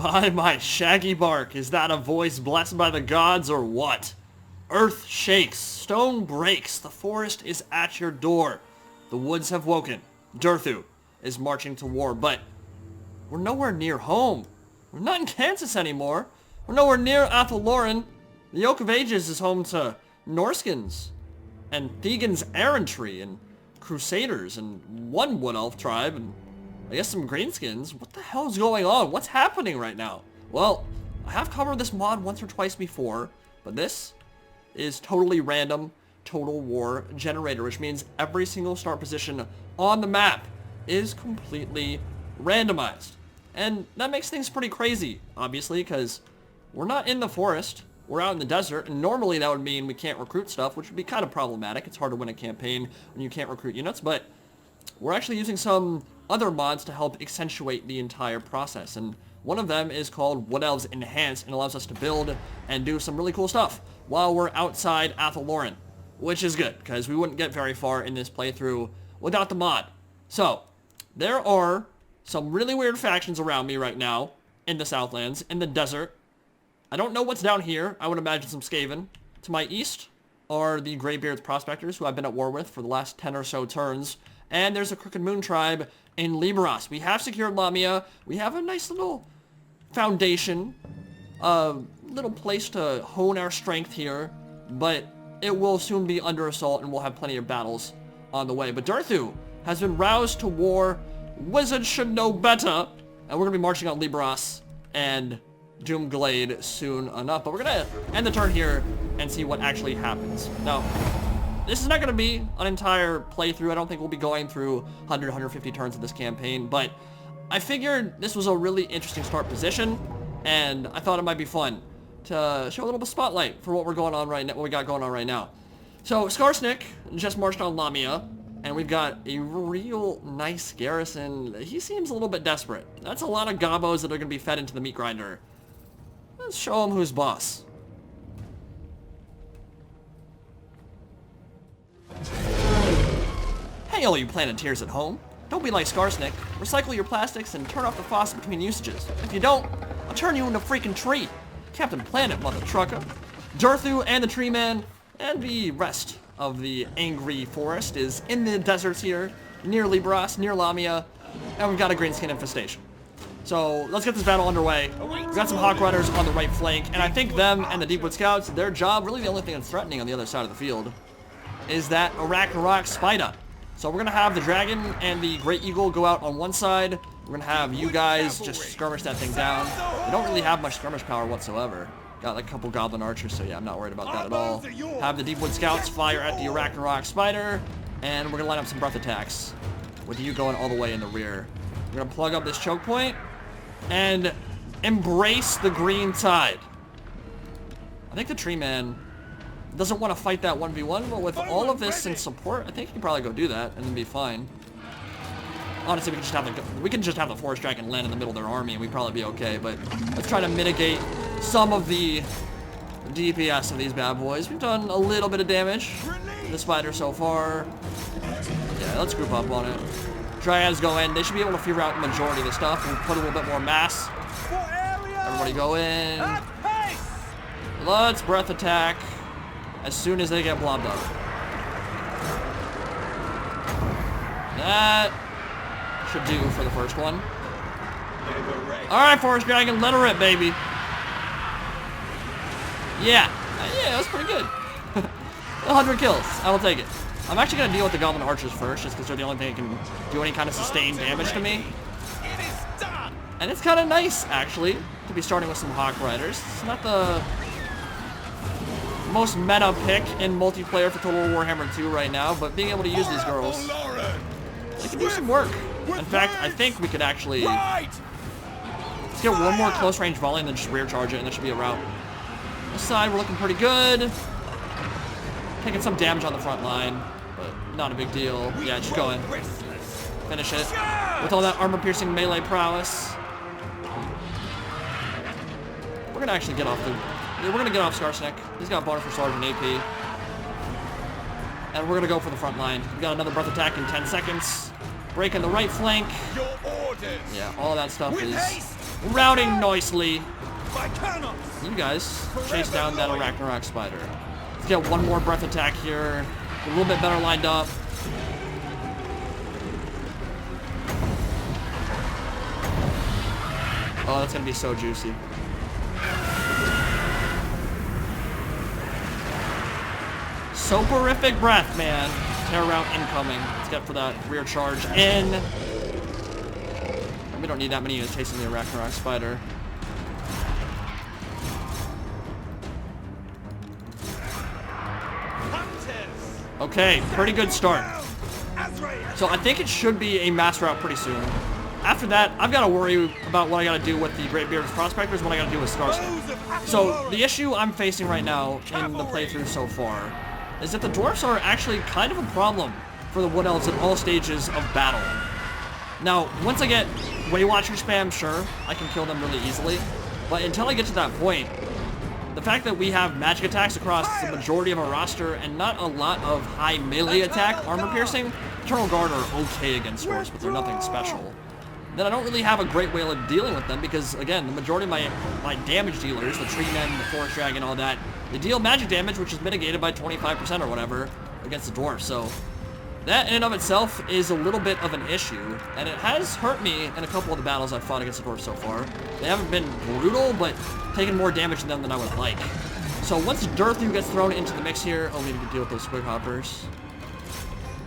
By my shaggy bark, is that a voice blessed by the gods or what? Earth shakes, stone breaks, the forest is at your door. The woods have woken. Durthu is marching to war, but we're nowhere near home. We're not in Kansas anymore. We're nowhere near Athel Loren. The Oak of Ages is home to Norskins and Thegan's errantry and Crusaders and one Wood Elf tribe and I guess some greenskins. What the hell is going on? What's happening right now? Well, I have covered this mod once or twice before, but this is totally random total war generator, which means every single start position on the map is completely randomized. And that makes things pretty crazy, obviously, because we're not in the forest. We're out in the desert, and normally that would mean we can't recruit stuff, which would be kind of problematic. It's hard to win a campaign when you can't recruit units, but we're actually using some other mods to help accentuate the entire process, and one of them is called Wood Elves Enhanced and allows us to build and do some really cool stuff while we're outside Athel Loren, which is good, because we wouldn't get very far in this playthrough without the mod. So, there are some really weird factions around me right now in the Southlands, in the desert. I don't know what's down here. I would imagine some Skaven. To my east are the Greybeards Prospectors, who I've been at war with for the last 10 or so turns. And there's a Crooked Moon tribe in Libros. We have secured Lamia. We have a nice little foundation, a little place to hone our strength here, but it will soon be under assault and we'll have plenty of battles on the way. But Durthu has been roused to war. Wizards should know better. And we're going to be marching on Libros and Doomglade soon enough. But we're going to end the turn here and see what actually happens. Now, this is not going to be an entire playthrough. I don't think we'll be going through 100, 150 turns of this campaign, but I figured this was a really interesting start position, and I thought it might be fun to show a little bit of spotlight for what we're going on right now, what we got going on right now. So Skarsnik just marched on Lamia, and we've got a real nice garrison. He seems a little bit desperate. That's a lot of gobos that are going to be fed into the meat grinder. Let's show him who's boss. Hey all you Planeteers at home. Don't be like Skarsnik. Recycle your plastics and turn off the faucet between usages. If you don't, I'll turn you into a freaking tree. Captain Planet, mother trucker. Durthu and the Tree Man and the rest of the angry forest is in the deserts here, near Libros, near Lamia, and we've got a greenskin infestation. So let's get this battle underway. We've got some Hawk Riders on the right flank, and I think them and the Deepwood Scouts, their job, really the only thing that's threatening on the other side of the field, is that Arachnarok Spider. So we're going to have the Dragon and the Great Eagle go out on one side. We're going to have you guys just skirmish that thing down. We don't really have much skirmish power whatsoever. Got like a couple Goblin Archers, so yeah, I'm not worried about that at all. Have the Deepwood Scouts fire at the Arachnarok Spider, and we're going to line up some breath attacks with you going all the way in the rear. We're going to plug up this choke point and embrace the green tide. I think the Tree Man doesn't want to fight that 1v1, but with all of this in support, I think he can probably go do that and then be fine. Honestly, we can just have the Forest Dragon land in the middle of their army and we'd probably be okay, but let's try to mitigate some of the DPS of these bad boys. We've done a little bit of damage to the spider so far. Yeah, let's group up on it. Dryads go in. They should be able to figure out the majority of the stuff and put a little bit more mass. Everybody go in. Let's breath attack as soon as they get blobbed up. That should do for the first one. Alright, Forest Dragon, let her rip, baby. Yeah, that's pretty good. 100 kills, I will take it. I'm actually going to deal with the Goblin Archers first, just because they're the only thing that can do any kind of sustained damage to me. And it's kind of nice, actually, to be starting with some Hawk Riders. It's not the most meta pick in multiplayer for Total War Warhammer 2 right now, but being able to use these girls, they can do some work. In fact, I think we could actually let's get one more close range volley and then just rear charge it, and that should be a rout. This side, we're looking pretty good. Taking some damage on the front line, but not a big deal. Yeah, just go in. Finish it. With all that armor-piercing melee prowess. We're gonna actually get off we're gonna get off Skarsnik. He's got bonus for Sergeant AP. And we're gonna go for the front line. We got another breath attack in 10 seconds. Breaking the right flank. Yeah, all of that stuff is routing nicely. You guys chase down that Arachnarok spider. Let's get one more breath attack here. A little bit better lined up. Oh, that's gonna be so juicy. Soporific breath, man. Terror route incoming. Let's get for that rear charge in. We don't need that many units chasing the Arachnarok spider. Okay, pretty good start. So I think it should be a mass route pretty soon. After that, I've got to worry about what I got to do with the Greatbeard's Prospectors, what I got to do with Skarsnik. So the issue I'm facing right now in the playthrough so far is that the dwarfs are actually kind of a problem for the Wood Elves at all stages of battle. Now, once I get Waywatcher spam, sure, I can kill them really easily. But until I get to that point, the fact that we have magic attacks across the majority of our roster and not a lot of high melee attack, armor piercing, Eternal Guard are okay against dwarves, but they're nothing special. Then I don't really have a great way of dealing with them because, again, the majority of my damage dealers, the Tree Men, the Forest Dragon, all that, they deal magic damage, which is mitigated by 25% or whatever against the dwarf. So that in and of itself is a little bit of an issue, and it has hurt me in a couple of the battles I've fought against the dwarf so far. They haven't been brutal, but taken more damage to them than I would like. So once Durthu gets thrown into the mix here, oh, we need to deal with those Squig Hoppers.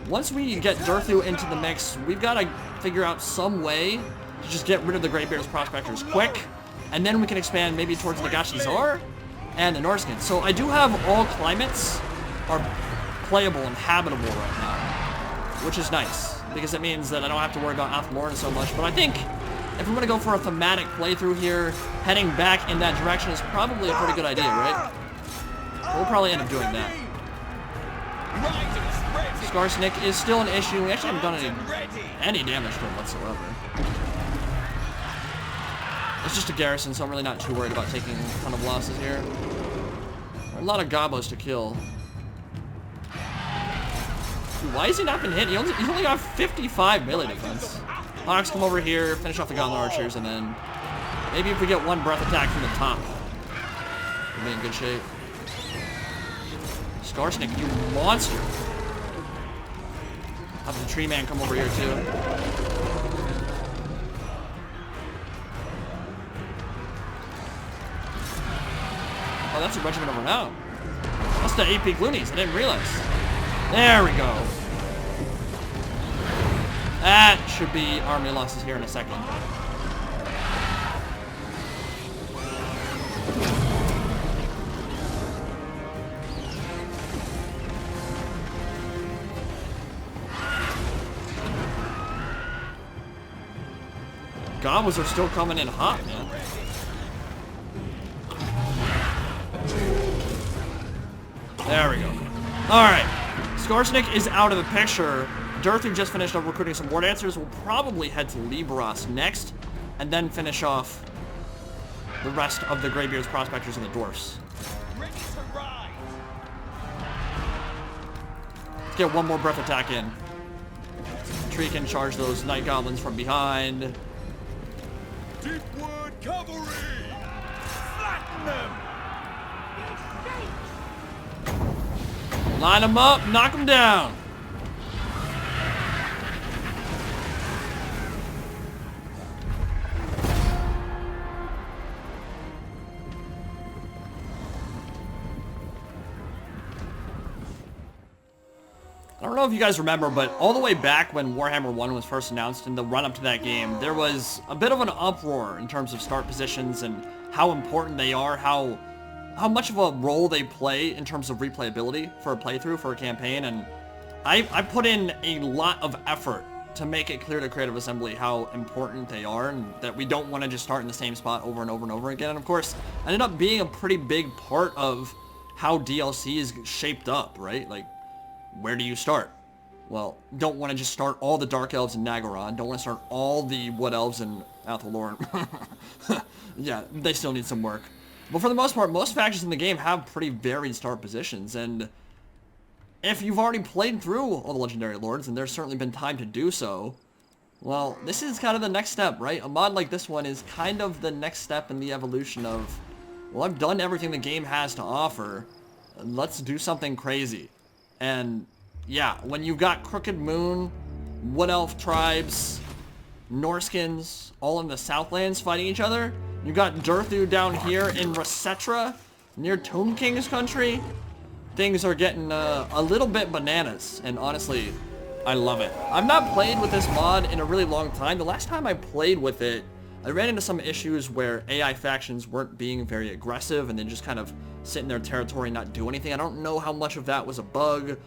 Once we get Durthu into the mix, we've got to figure out some way to just get rid of the Greatbeard's Prospectors quick, and then we can expand maybe towards Nagashi Zor and the Norskin. So I do have all climates are playable and habitable right now, which is nice, because it means that I don't have to worry about Athel Loren so much. But I think if we're going to go for a thematic playthrough here, heading back in that direction is probably a pretty good idea, right? We'll probably end up doing that. Skarsnik is still an issue. We actually haven't done any damage to him whatsoever. It's just a garrison, so I'm really not too worried about taking a ton of losses here. There are a lot of gobos to kill. Dude, why has he not been hit? He's only got 55 melee defense. Hawks come over here, finish off the Goblin Archers, and then maybe if we get one breath attack from the top, we'll be in good shape. Skarsnik, you monster! Have the Tree Man come over here too. Oh, that's a regiment over now. That's the AP Gloonies. I didn't realize. There we go. That should be army losses here in a second. Gobos are still coming in hot, man. There we go. Alright. Skarsnik is out of the picture. Durthu just finished up recruiting some War Dancers. We'll probably head to Libros next, and then finish off the rest of the Greybeard's Prospectors and the Dwarfs. Let's get one more breath attack in. Tree can charge those Night Goblins from behind. Deep wood cavalry! Flatten them! Line them up, knock them down. I don't know if you guys remember, but all the way back when Warhammer 1 was first announced in the run-up to that game, there was a bit of an uproar in terms of start positions and how important they are, how much of a role they play in terms of replayability for a playthrough, for a campaign, and I put in a lot of effort to make it clear to Creative Assembly how important they are, and that we don't want to just start in the same spot over and over and over again. And of course, it ended up being a pretty big part of how DLC is shaped up, right? Like, where do you start? Well, don't want to just start all the Dark Elves in Nagaron. Don't want to start all the Wood Elves in Athel Loren. Yeah, they still need some work. But for the most part, most factions in the game have pretty varied start positions, and if you've already played through all the Legendary Lords, and there's certainly been time to do so, Well, this is kind of the next step, right? A mod like this one is kind of the next step in the evolution of, well, I've done everything the game has to offer. Let's do something crazy. And yeah, when you've got Crooked Moon, Wood Elf tribes, Norskins, all in the Southlands fighting each other, you got Durthu down here in Resetra, near Tomb King's country, things are getting a little bit bananas, and honestly, I love it. I've not played with this mod in a really long time. The last time I played with it, I ran into some issues where AI factions weren't being very aggressive and then just kind of sit in their territory and not do anything. I don't know how much of that was a bug.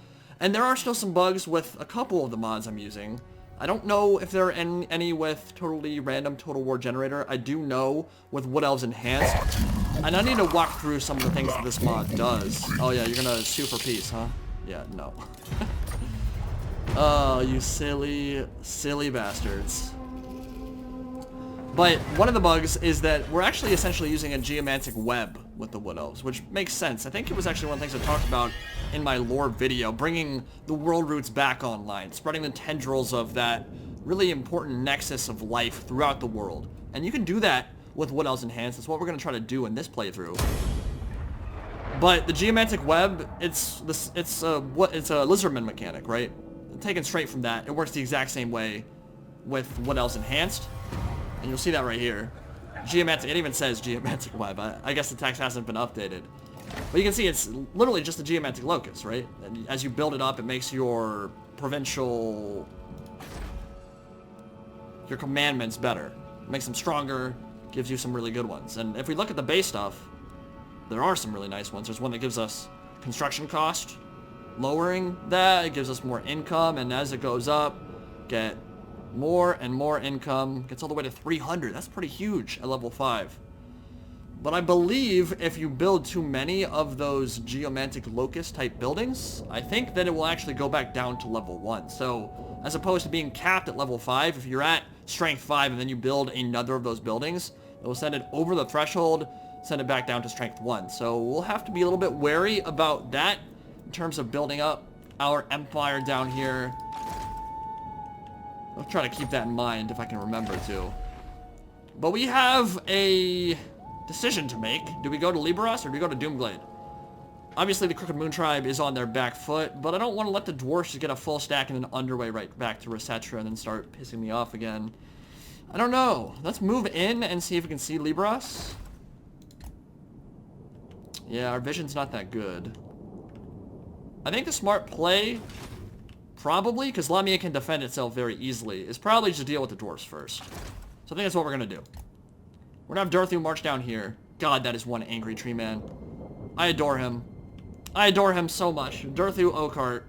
And there are still some bugs with a couple of the mods I'm using. I don't know if there are any with totally random Total War Generator. I do know with Wood Elves Enhanced. And I need to walk through some of the things that this mod does. Oh yeah, you're gonna sue for peace, huh? Yeah, no. Oh, you silly, silly bastards. But one of the bugs is that we're actually essentially using a geomantic web with the Wood Elves, which makes sense. I think it was actually one of the things I talked about in my lore video, bringing the world roots back online, spreading the tendrils of that really important nexus of life throughout the world. And you can do that with Wood Elves Enhanced. That's what we're going to try to do in this playthrough. But the geomantic web, it's a lizardman mechanic, right? Taken straight from that, it works the exact same way with Wood Elves Enhanced. And you'll see that right here. Geomantic, it even says geomantic web. I guess the text hasn't been updated. But you can see it's literally just a geomantic locus, right? And as you build it up, it makes your provincial, your commandments better. It makes them stronger, gives you some really good ones. And if we look at the base stuff, there are some really nice ones. There's one that gives us construction cost, lowering that, it gives us more income, and as it goes up, get more and more income, gets all the way to 300. That's pretty huge at level 5. But I believe if you build too many of those geomantic locus type buildings, I think that it will actually go back down to level 1. So as opposed to being capped at level 5, if you're at strength 5 and then you build another of those buildings, it will send it over the threshold, send it back down to strength 1. So we'll have to be a little bit wary about that in terms of building up our empire down here. I'll try to keep that in mind if I can remember to. But we have a decision to make. Do we go to Libros or do we go to Doomglade? Obviously the Crooked Moon tribe is on their back foot, but I don't want to let the dwarves just get a full stack and then underway right back to Resetra and then start pissing me off again. I don't know. Let's move in and see if we can see Libros. Yeah, our vision's not that good. I think the smart play, probably, because Lamia can defend itself very easily, is probably just deal with the dwarves first. So I think that's what we're going to do. We're going to have Durthu march down here. God, that is one angry tree man. I adore him. I adore him so much. Durthu Oakheart.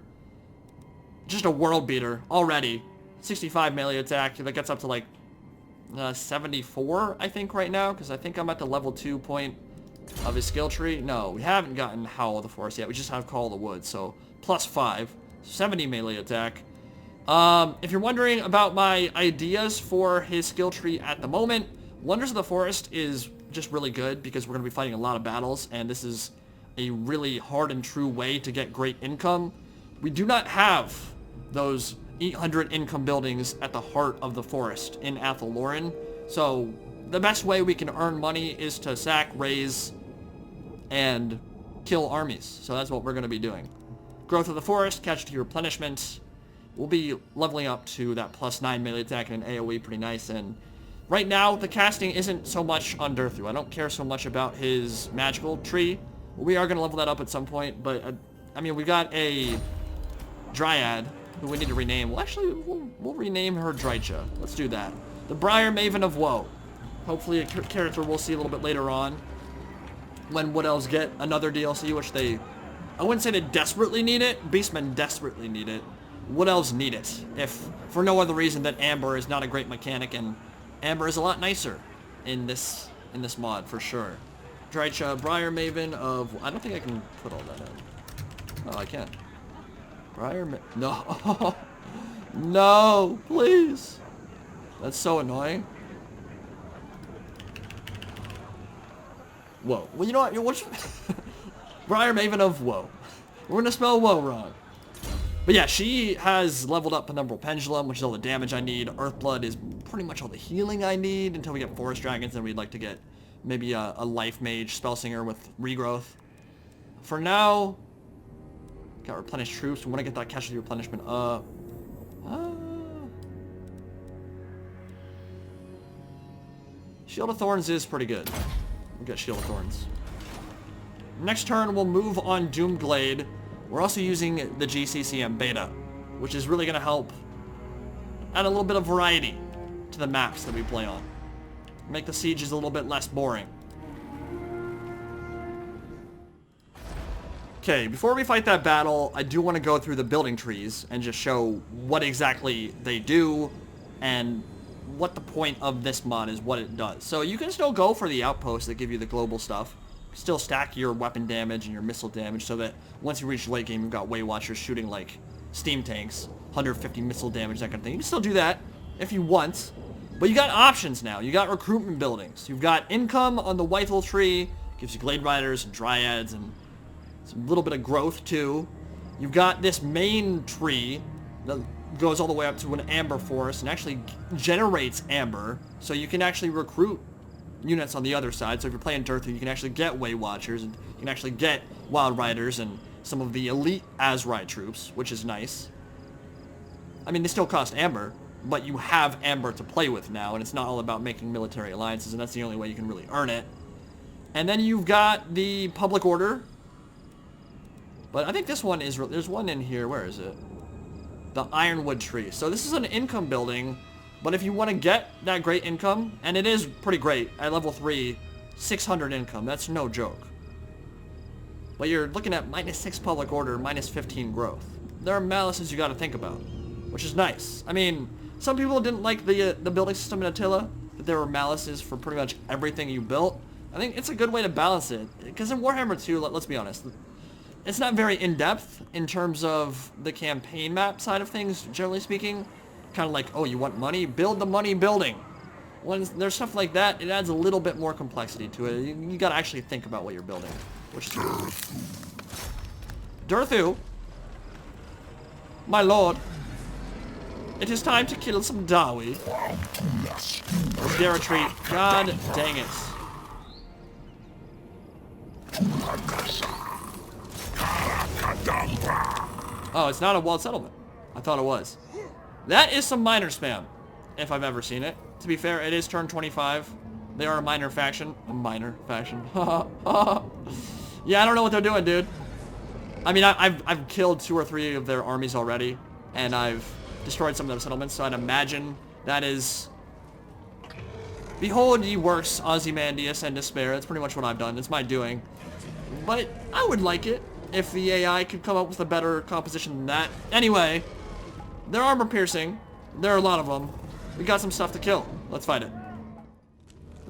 Just a world beater already. 65 melee attack. That gets up to like 74, I think, right now, because I think I'm at the level 2 point of his skill tree. No, we haven't gotten Howl of the Forest yet. We just have Call of the Woods, so plus 5. 70 melee attack. If you're wondering about my ideas for his skill tree at the moment, Wonders of the Forest is just really good because we're going to be fighting a lot of battles, and this is a really hard and true way to get great income. We do not have those 800 income buildings at the heart of the forest in Athel Loren, so the best way we can earn money is to sack, raise, and kill armies. So that's what we're going to be doing. Growth of the Forest, Casualty Replenishment. We'll be leveling up to that plus 9 melee attack and an AoE pretty nice. And right now, the casting isn't so much on Durthu. I don't care so much about his magical tree. We are going to level that up at some point, but I mean, we got a Dryad who we need to rename. Well, actually, we'll rename her Drycha. Let's do that. The Briar Maven of Woe. Hopefully a character we'll see a little bit later on when Wood Elves get another DLC, which they... I wouldn't say they desperately need it. Beastmen desperately need it. Wood Elves need it, if for no other reason that Amber is not a great mechanic, and Amber is a lot nicer in this mod, for sure. Drycha, Briar Maven of... I don't think I can put all that in. Oh, I can. No. No, please. That's so annoying. Whoa. Well, you know what? Briar Maven of Woe. We're going to spell woe wrong. But yeah, she has leveled up Penumbral Pendulum, which is all the damage I need. Earthblood is pretty much all the healing I need until we get Forest Dragons, and we'd like to get maybe a Life Mage Spellsinger with Regrowth. For now, got Replenish Troops. We want to get that Casualty Replenishment up. Shield of Thorns is pretty good. We'll get Shield of Thorns. Next turn, we'll move on Doomglade. We're also using the GCCM beta, which is really going to help add a little bit of variety to the maps that we play on. Make the sieges a little bit less boring. Okay, before we fight that battle, I do want to go through the building trees and just show what exactly they do and what the point of this mod is, what it does. So you can still go for the outposts that give you the global stuff. Still stack your weapon damage and your missile damage so that once you reach late game, you've got Way Watchers shooting like steam tanks, 150 missile damage, that kind of thing. You can still do that if you want, but you got options now. You got recruitment buildings. You've got income on the Wythel tree, gives you Glade Riders and Dryads and some little bit of growth too. You've got this main tree that goes all the way up to an Amber Forest and actually generates Amber, so you can actually recruit units on the other side. So if you're playing Durthu, you can actually get Way Watchers, and you can actually get Wild Riders and some of the elite Azrai troops, which is nice. I mean, they still cost Amber, but you have Amber to play with now, and it's not all about making military alliances, and that's the only way you can really earn it. And then you've got the Public Order, but I think this one is, there's one in here, where is it? The Ironwood Tree. So this is an income building. But if you want to get that great income, and it is pretty great, at level 3, 600 income, that's no joke. But you're looking at -6 public order, -15 growth. There are malices you got to think about, which is nice. I mean, some people didn't like the building system in Attila, that there were malices for pretty much everything you built. I think it's a good way to balance it, because in Warhammer 2, let's be honest, it's not very in-depth in terms of the campaign map side of things, generally speaking. Kind of like, oh, you want money? Build the money building. When there's stuff like that, it adds a little bit more complexity to it. You gotta actually think about what you're building, which is good. Durthu, my lord, it is time to kill some Dawi. Let's get a retreat. God dang it. Oh, it's not a walled settlement. I thought it was. That is some minor spam, if I've ever seen it. To be fair, it is turn 25. They are a minor faction. A minor faction. Yeah, I don't know what they're doing, dude. I mean, I've killed 2 or 3 of their armies already, and I've destroyed some of their settlements, so I'd imagine that is... Behold ye works, Ozymandias and Despair. That's pretty much what I've done. It's my doing. But I would like it if the AI could come up with a better composition than that. Anyway... They're armor piercing. There are a lot of them. We got some stuff to kill. Let's fight it.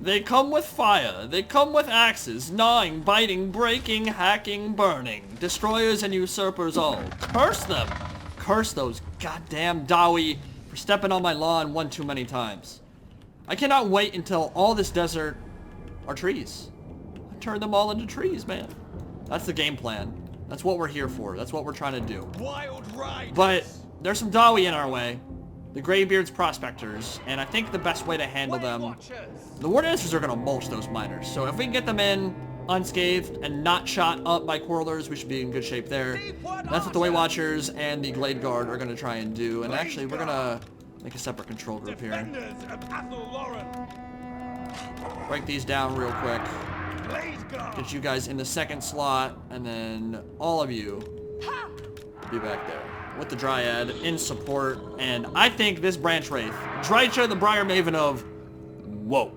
They come with fire. They come with axes, gnawing, biting, breaking, hacking, burning. Destroyers and usurpers all. Curse them. Curse those goddamn Dawi for stepping on my lawn one too many times. I cannot wait until all this desert are trees. I turn them all into trees, man. That's the game plan. That's what we're here for. That's what we're trying to do. Wild Riders. But there's some Dawi in our way. The Greybeards Prospectors. And I think the best way to handle them... The War Dancers are going to mulch those miners. So if we can get them in unscathed and not shot up by Quarrelers, we should be in good shape there. That's what the Way Watchers and the Glade Guard are going to try and do. And actually, we're going to make a separate control group here. Athel Loren. Break these down real quick. Get you guys in the second slot. And then all of you be back there with the Dryad in support. And I think this Branch Wraith, Drycha the Briar Maven of... Whoa.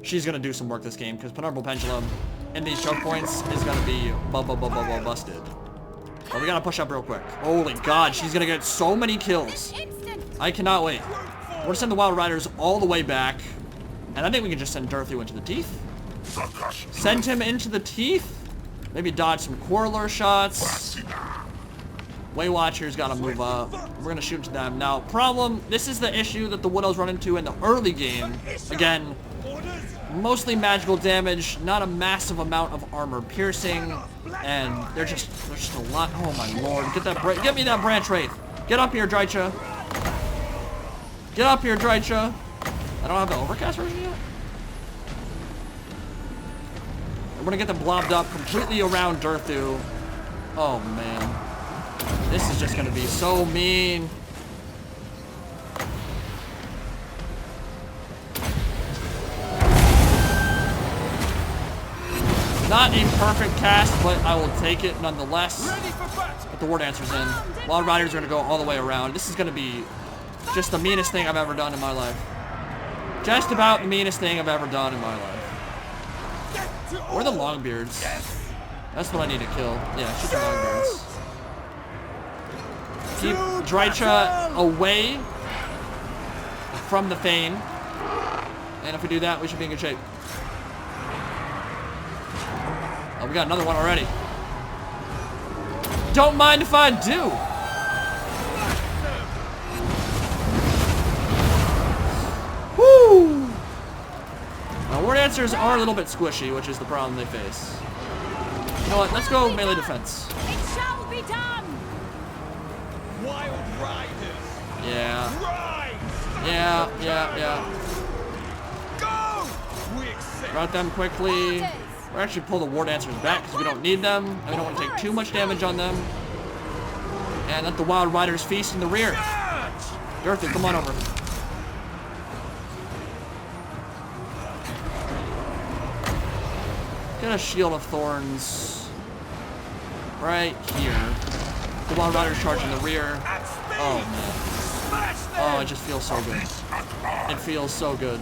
She's going to do some work this game, because Penumbral Pendulum in these choke points is going to be busted. But we got to push up real quick. Holy God, she's going to get so many kills. I cannot wait. We're going to send the Wild Riders all the way back. And I think we can just send Durthu into the teeth. Send him into the teeth. Maybe dodge some Quarreler shots. Way Watchers got to move up. We're going to shoot to them. Now, problem, this is the issue that the Wood Elves run into in the early game. Again, Mostly magical damage, not a massive amount of armor piercing, and there's just a lot. Oh my lord! Get me that branch wraith. Get up here, Drycha. Get up here, Drycha. I don't have the overcast version yet. We're gonna get them blobbed up completely around Durthu. Oh man, this is just gonna be so mean. Not a perfect cast, but I will take it nonetheless. But the War Dancer's in. Wild Riders are going to go all the way around. This is going to be just the meanest thing I've ever done in my life. Just about the meanest thing I've ever done in my life. Or the Longbeards. That's what I need to kill. Yeah, shoot the Longbeards. Keep Drycha away from the Thane. And if we do that, we should be in good shape. Oh, we got another one already. Don't mind if I do. Woo! Now, War Dancers are a little bit squishy, which is the problem they face. You know what? Let's go melee defense. It shall be done. Wild riders. Yeah. Rise. Yeah. Go. We accept. Rout them quickly. We're actually pull the War Dancers back because we don't need them. And we don't want to take too much damage on them. And let the Wild Riders feast in the rear. Durthu, come on over. Get a Shield of Thorns right here. The Wild Riders charge in the rear. Oh man. Oh, it just feels so good. It feels so good.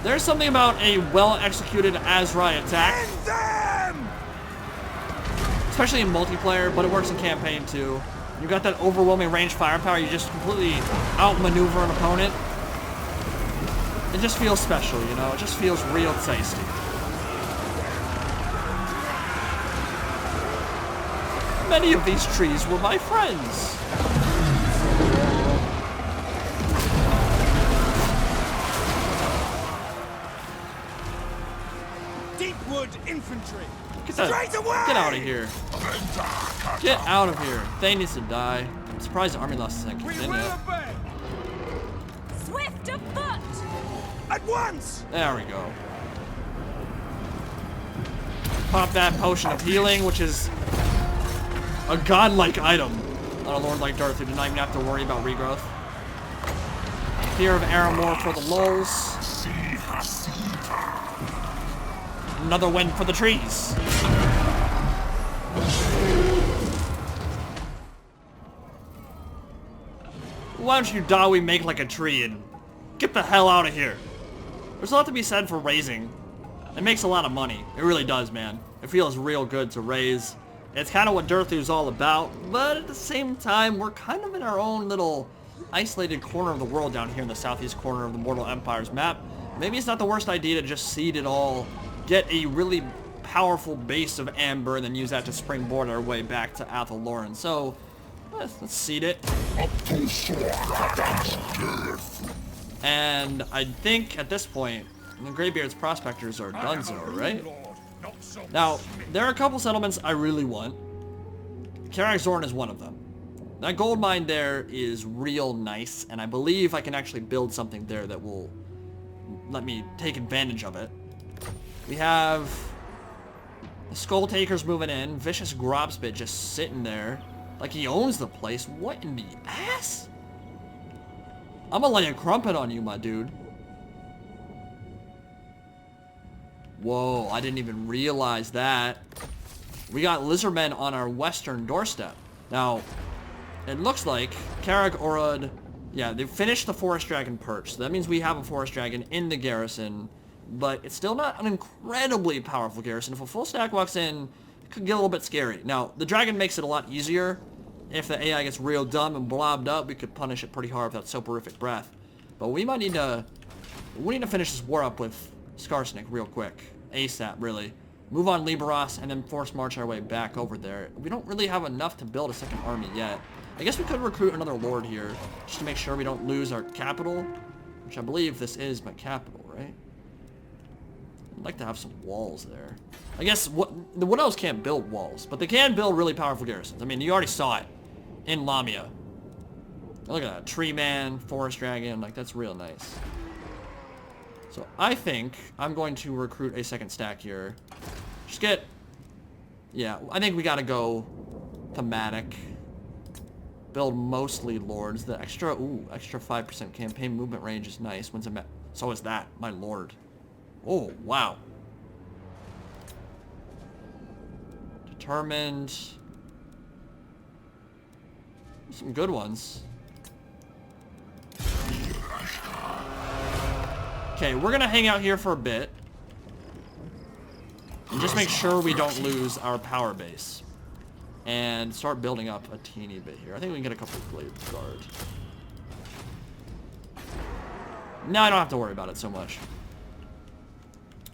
There's something about a well-executed Azrai attack. Especially in multiplayer, but it works in campaign too. You got that overwhelming range firepower, you just completely outmaneuver an opponent. It just feels special, you know? It just feels real tasty. Many of these trees were my friends. Deepwood infantry. Get out of here. Get out of here. Thane needs to die. I'm surprised the army lost his kicked in yet. Swift of foot. At once. There we go. Pop that potion of healing, which is a godlike item on a lord like Durthu. Did not even have to worry about regrowth. Fear of Aramor for the lulz. Another win for the trees. Why don't you Dawi make like a tree and get the hell out of here? There's a lot to be said for raising. It makes a lot of money. It really does, man. It feels real good to raise. It's kind of what Durthu's all about, but at the same time, we're kind of in our own little isolated corner of the world down here in the southeast corner of the Mortal Empires map. Maybe it's not the worst idea to just seed it all, get a really powerful base of amber, and then use that to springboard our way back to Athel Loren. So, let's seed it. And I think at this point, the Greybeard's prospectors are donezo, right? Now, there are a couple settlements I really want. Karak-Zorn is one of them. That gold mine there is real nice, and I believe I can actually build something there that will let me take advantage of it. We have the Skull Takers moving in, Vicious Grobspit just sitting there like he owns the place. What in the ass? I'm gonna lay a crumpet on you, my dude. Whoa, I didn't even realize that. We got lizardmen on our western doorstep. Now, it looks like Karag-Orod, yeah, they finished the Forest Dragon perch. So that means we have a Forest Dragon in the garrison, but it's still not an incredibly powerful garrison. If a full stack walks in, it could get a little bit scary. Now, the dragon makes it a lot easier. If the AI gets real dumb and blobbed up, we could punish it pretty hard with that soporific breath. But we might need to, finish this war up with Skarsnik real quick. ASAP, really. Move on Libros and then force march our way back over there. We don't really have enough to build a second army yet. I guess we could recruit another lord here, just to make sure we don't lose our capital, which I believe this is my capital, right? I'd like to have some walls there. I guess the Wood Elves can't build walls, but they can build really powerful garrisons. I mean, you already saw it in Lamia. Look at that. Tree Man, Forest Dragon, like that's real nice. So I think I'm going to recruit a second stack here. Just get... Yeah, I think we gotta go thematic. Build mostly lords. The extra 5% campaign movement range is nice. When's it so is that, my lord. Oh, wow. Determined. Some good ones. Okay, we're gonna hang out here for a bit. And just make sure we don't lose our power base. And start building up a teeny bit here. I think we can get a couple of Blade Guard. Now I don't have to worry about it so much.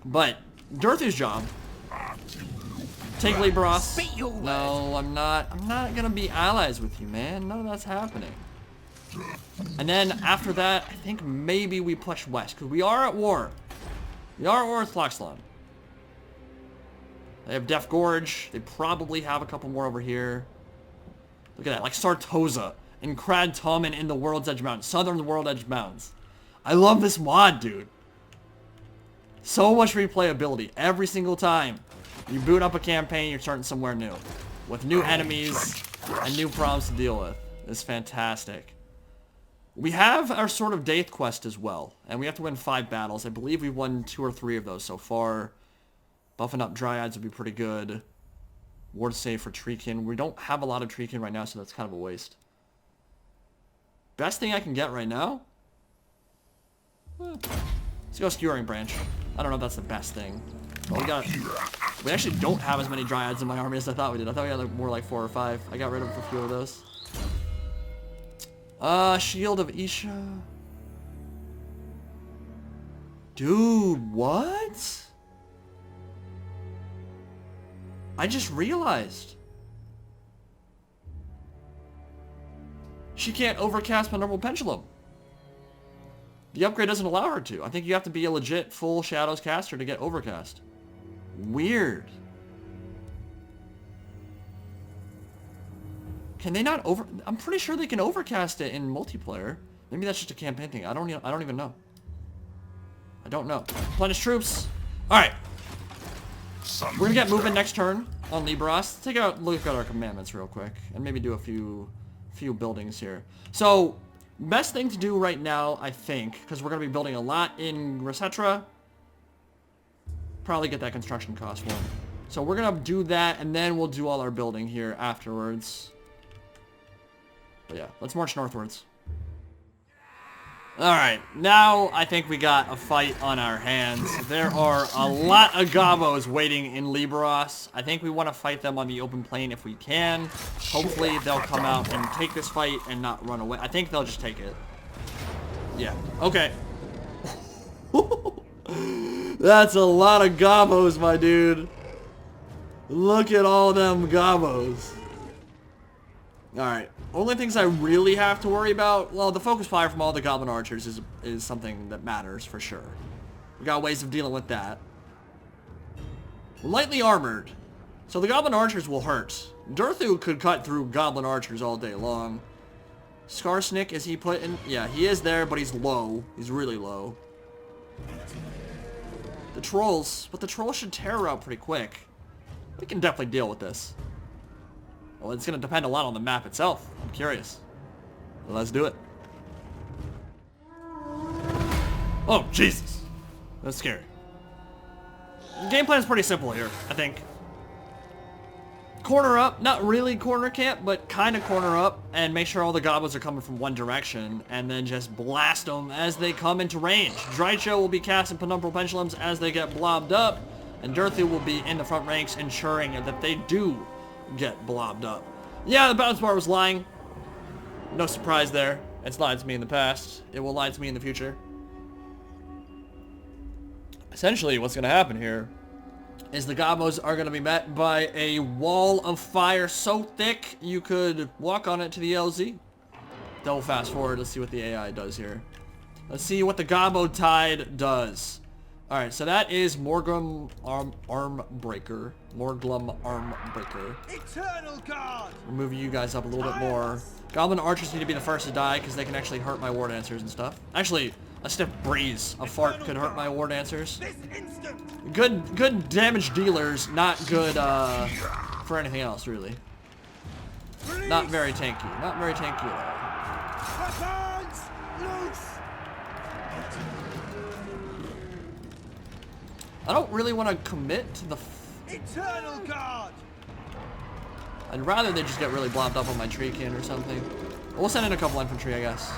But Durthu's job. Take Libros. No, I'm not gonna be allies with you, man. None of that's happening. And then after that, I think maybe we push west, because we are at war. We are at war with Flaxland. They have Death Gorge. They probably have a couple more over here. Look at that, like Sartosa and Crad Tommen in the World's Edge Mountains. Southern World Edge Mountains. I love this mod, dude. So much replayability every single time. You boot up a campaign, you're starting somewhere new. With new enemies and new problems to deal with. It's fantastic. We have our Sword of Daith quest as well. And we have to win 5 battles. I believe we've won 2 or 3 of those so far. Buffing up Dryads would be pretty good. Ward save for Treekin. We don't have a lot of Treekin right now, so that's kind of a waste. Best thing I can get right now? Let's go Skewering Branch. I don't know if that's the best thing. But we actually don't have as many Dryads in my army as I thought we did. I thought we had like more like 4 or 5. I got rid of a few of those. Shield of Isha. Dude, what? I just realized. She can't overcast Penumbral Pendulum. The upgrade doesn't allow her to. I think you have to be a legit full Shadows caster to get overcast. Weird. Can they not over... I'm pretty sure they can overcast it in multiplayer. Maybe that's just a campaign thing. I don't even know. I don't know. Replenish troops. Alright. We're gonna get moving next turn on Libros. Take a look at our commandments real quick. And maybe do a few buildings here. So, best thing to do right now, I think, because we're gonna be building a lot in Resetra, probably get that construction cost one. So we're gonna do that, and then we'll do all our building here afterwards. But yeah, let's march northwards. Alright, now I think we got a fight on our hands. There are a lot of Gobos waiting in Libros. I think we want to fight them on the open plain if we can. Hopefully they'll come out and take this fight and not run away. I think they'll just take it. Yeah, okay. That's a lot of Gobos, my dude. Look at all them Gobos. Alright, only things I really have to worry about, well, the focus fire from all the Goblin Archers is something that matters for sure. We got ways of dealing with that. Lightly armored. So the Goblin Archers will hurt. Durthu could cut through Goblin Archers all day long. Skarsnik, is he put in? Yeah, he is there, but he's low. He's really low. The Trolls, but the Trolls should tear out pretty quick. We can definitely deal with this. Well, it's going to depend a lot on the map itself. I'm curious. Well, let's do it. Oh, Jesus. That's scary. The game plan is pretty simple here, I think. Corner up. Not really corner camp, but kind of corner up. And make sure all the goblins are coming from one direction. And then just blast them as they come into range. Drycho will be casting Penumbral Pendulums as they get blobbed up. And Durthu will be in the front ranks ensuring that they do get blobbed up. Yeah, the balance bar was lying. No surprise there. It's lied to me in the past. It will lie to me in the future. Essentially, what's going to happen here is the Gobos are going to be met by a wall of fire so thick you could walk on it to the LZ. Double fast forward. Let's see what the AI does here. Let's see what the Gobo Tide does. Alright, so that is Morglum Arm Breaker. Morglum Arm Breaker. Eternal guard. We're moving you guys up a little bit more. Goblin archers need to be the first to die because they can actually hurt my war dancers and stuff. Actually, a stiff breeze, a fart could hurt my war dancers. This instant. Good damage dealers, not good for anything else really. Not very tanky. Not very tanky at all. Weapons loose. I don't really want to commit to the... Eternal guard. I'd rather they just get really blobbed up on my treekin or something. We'll send in a couple infantry, I guess.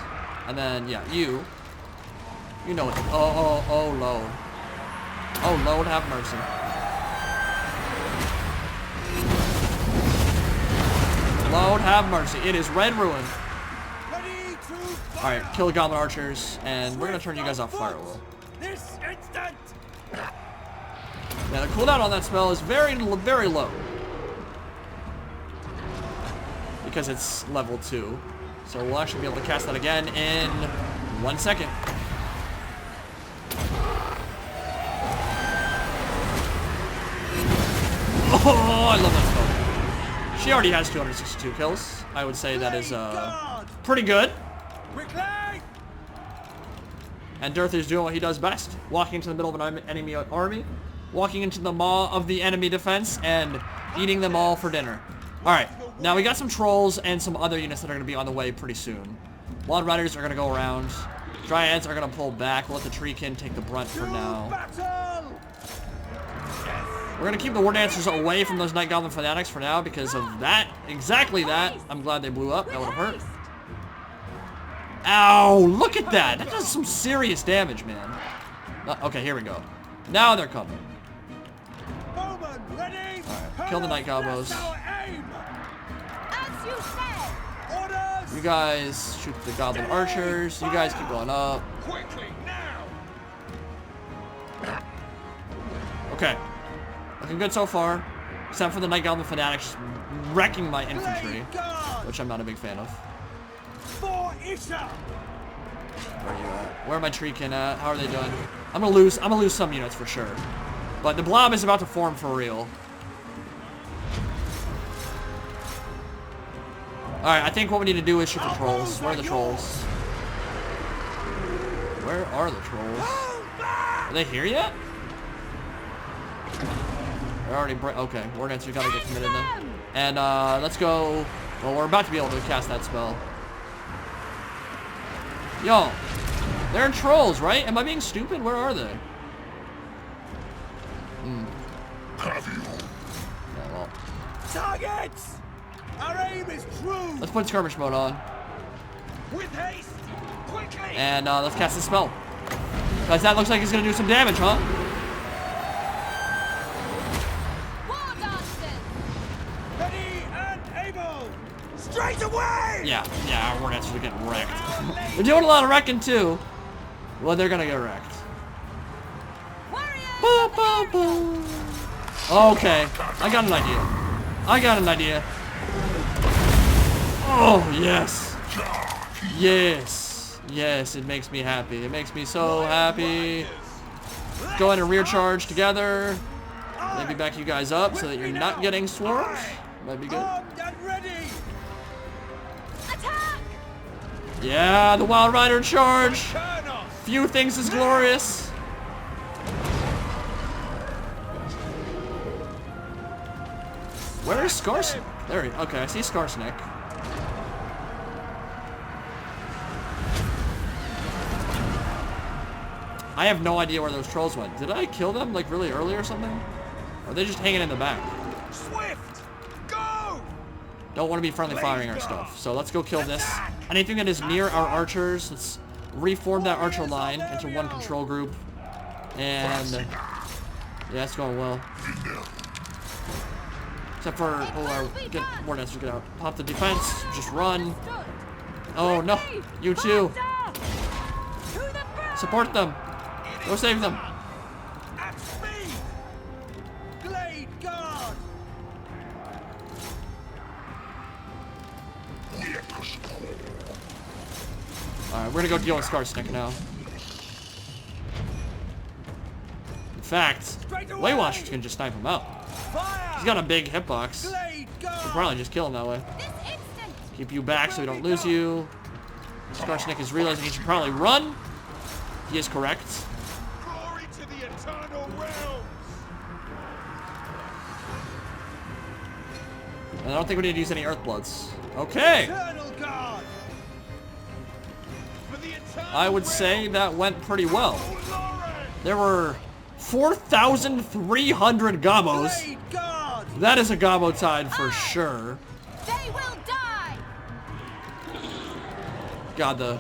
And then, yeah, you know what to... Oh, Lord. Oh, Lord, have mercy. Lord, have mercy. It is Red Ruin. Ready to fire. Alright, kill the Goblin Archers, and we're going to turn you guys off fire will. This instant. Yeah, the cooldown on that spell is very low. Because it's level 2. So we'll actually be able to cast that again in 1 second. Oh, I love that spell. She already has 262 kills. I would say that is pretty good. Quickly. And Durthu's doing what he does best. Walking into the middle of an enemy army. Walking into the maw of the enemy defense and eating them all for dinner. Alright, now we got some trolls and some other units that are going to be on the way pretty soon. Wild Riders are going to go around. Dryads are going to pull back. We'll let the Treekin take the brunt for now. Battle. We're going to keep the War Dancers away from those Night Goblin Fanatics for now because of that. Exactly that. I'm glad they blew up. That would have hurt. Ow, look at that. That does some serious damage, man. Okay, here we go. Now they're coming. Bowman ready. Alright, kill the Night Goblins. That's our aim. As you said. Orders. You guys shoot the Goblin Archers. You guys keep going up. Quickly now. Okay. Looking good so far. Except for the Night Goblin Fanatics wrecking my infantry, which I'm not a big fan of. For Isha. Where are you at? Where are my Treekin at? How are they doing? I'm gonna lose some units for sure. But the blob is about to form for real. Alright, I think what we need to do is shoot the trolls. Where are the trolls? Where are the trolls? Are they here yet? They're already okay, War Dancers gotta get committed then. And let's go. Well, we're about to be able to cast that spell. Yo, they're trolls, right? Am I being stupid? Where are they? Yeah, well. Targets. Our aim is true. Let's put skirmish mode on. With haste. Quickly. And let's cast the spell. Guys, that looks like it's gonna do some damage, huh? War dancers. Ready and able. Straight away. Yeah, our War Dancers are getting wrecked. They're doing a lot of wrecking too. Well, they're gonna get wrecked. Warriors. Boom, boom, boom. Okay, I got an idea. Oh, yes. Yes, it makes me happy. It makes me so happy. Go ahead and rear charge together. Maybe back you guys up so that you're not getting swarmed. Might be good. Armed and ready. Attack. Yeah, the Wild Rider charge. Turn off. Few things is glorious. Where is Skarsnik? There he. Okay, I see Skarsnik. I have no idea where those trolls went. Did I kill them like really early or something? Or are they just hanging in the back? Swift. Go. Don't want to be friendly firing our stuff. So let's go kill this. Anything that is near our archers, let's reform that archer line into one control group. And yeah, it's going well. Except for get War Dancers, get out. Pop the defense, just run. Oh no, you too. Support them. Go save them. At speed. Glade guard. Alright, we're gonna go deal with Skarsnik now. fact, Way Watchers can just snipe him out. He's got a big hitbox. Blade You can guard. probably just kill him that way. This instant! Keep you back so we don't lose you. Skarsnik is realizing he should probably run. He is correct. Glory to the eternal realms. And I don't think we need to use any Earthbloods. Okay. Eternal guard. For the eternal I would say that went pretty well. Loren. There were 4,300 Gobos. Blade guard. That is a Gobo Tide for sure. They will die! God, the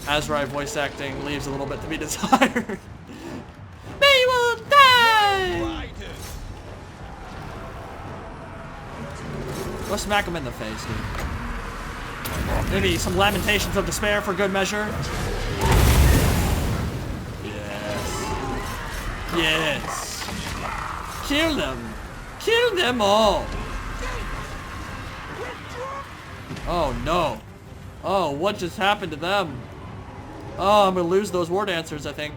Azrai voice acting leaves a little bit to be desired. They will die! Riders. Go smack him in the face, dude. Maybe some lamentations of despair for good measure. Yes. Yes. Kill them. Kill them all. Oh no. Oh, what just happened to them? Oh, I'm gonna lose those war dancers, I think.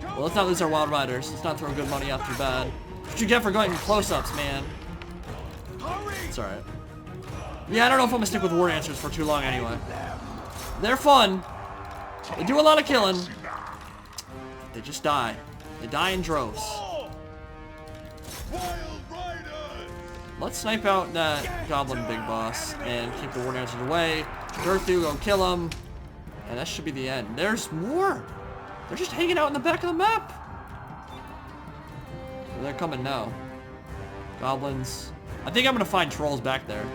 Well, let's not lose our wild riders. Let's not throw good money after bad. What you get for going close-ups, man? It's alright. Yeah, I don't know if I'm gonna stick with war dancers for too long anyway. They're fun. They do a lot of killing. They just die. They die in droves. Wild riders. Let's snipe out that goblin big boss and keep the war dancers away. Durthu, go kill him. And that should be the end. There's more. They're just hanging out in the back of the map. They're coming now. Goblins. I think I'm gonna find trolls back there.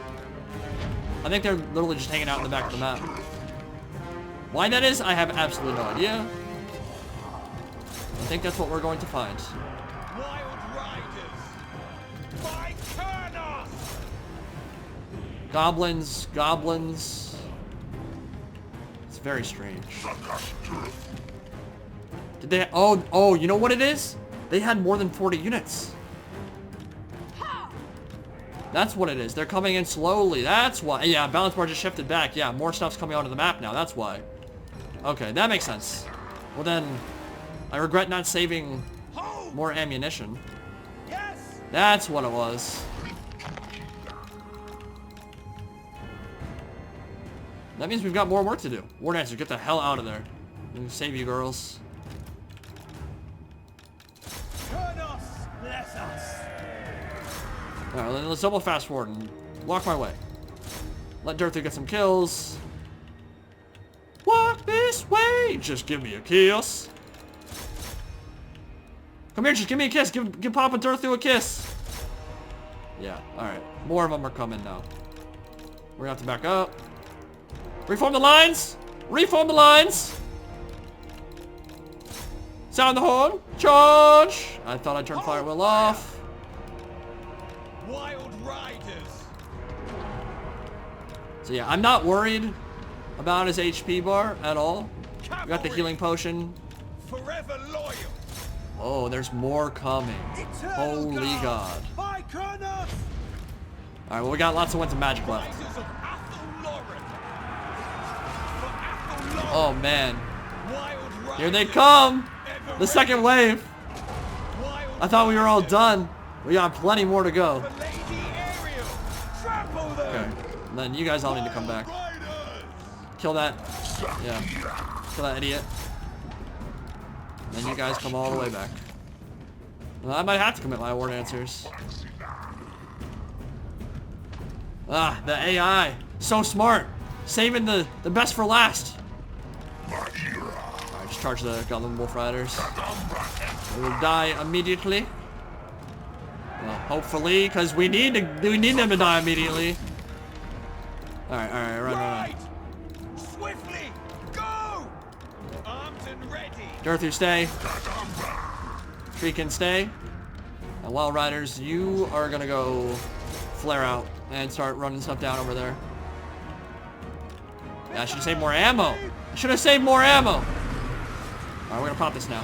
I think they're literally just hanging out in the back of the map. Why that is, I have absolutely no idea. I think that's what we're going to find. Wild riders. By Kurnos. Goblins, goblins. It's very strange. Did they? Oh, you know what it is? They had more than 40 units. That's what it is. They're coming in slowly. That's why. Yeah, balance bar just shifted back. Yeah, more stuff's coming onto the map now. That's why. Okay, that makes sense. Well then, I regret not saving more ammunition. Yes. That's what it was. That means we've got more work to do. War Dancers, get the hell out of there. I'm gonna save you girls. Kurnos, bless us. Alright, let's double fast forward and walk my way. Let Durthu get some kills. Walk this way! Just give me a kiss. Come here, just give me a kiss. Give Papa Durthu a kiss. Yeah, alright. More of them are coming now. We're gonna have to back up. Reform the lines! Reform the lines! Sound the horn! Charge! I thought I turned fire wheel off. Wild riders. So yeah, I'm not worried about his HP bar at all. We got the Cavalry. healing potion. Forever loyal. Oh, there's more coming. Eternal Holy God. By Kurnos. Alright, well we got lots of winds of magic left. Risers of Athel Loren. For Athel Loren. Oh man. Wild riders. Here they come! Ever The second wave! Wild I thought we were all done. We got plenty more to go. For Lady Ariel. Trample them. Okay. And then you guys all need to come back. Kill that. Yeah. Kill that idiot. Then you guys come all the way back. Well, I might have to commit my war dancers. Ah, the AI. So smart. Saving the best for last. Alright, just charge the Goblin Wolf Riders. They will die immediately. Well, hopefully, because we need them to die immediately. Alright, run. Ride. Swiftly. Go. Armed and ready. Durthu, stay. Tree can stay. And Wild Riders, you are gonna go flare out and start running stuff down over there. Yeah, I should have saved more ammo. I should have saved more ammo. Alright, we're gonna pop this now.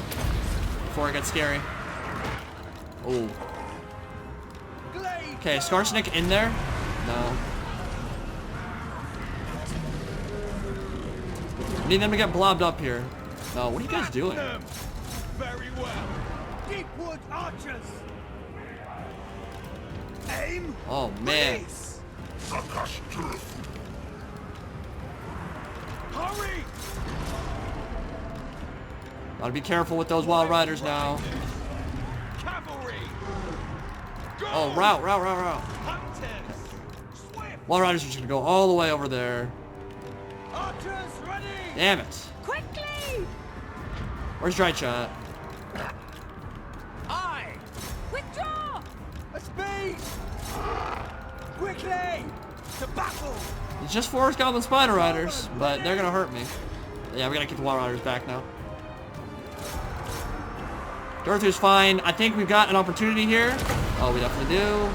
Before it gets scary. Oh. Glade. Okay, Skarsnik in there? No. Need them to get blobbed up here. No, what are you guys doing? Very well. Deepwood archers. Aim. Oh man. Release. Hurry. Gotta be careful with those wild riders now. Cavalry. Go. Oh, route. Hunters. Swift. Wild riders are just gonna go all the way over there. Archers ready. Damn it. Quickly! Where's Drycha? Aye. Withdraw! A speed. Quickly. To battle. It's just Forest Goblin Spider Riders, but they're gonna hurt me. Yeah, we gotta keep the Wild Riders back now. Durthu's fine. I think we've got an opportunity here. Oh, we definitely do.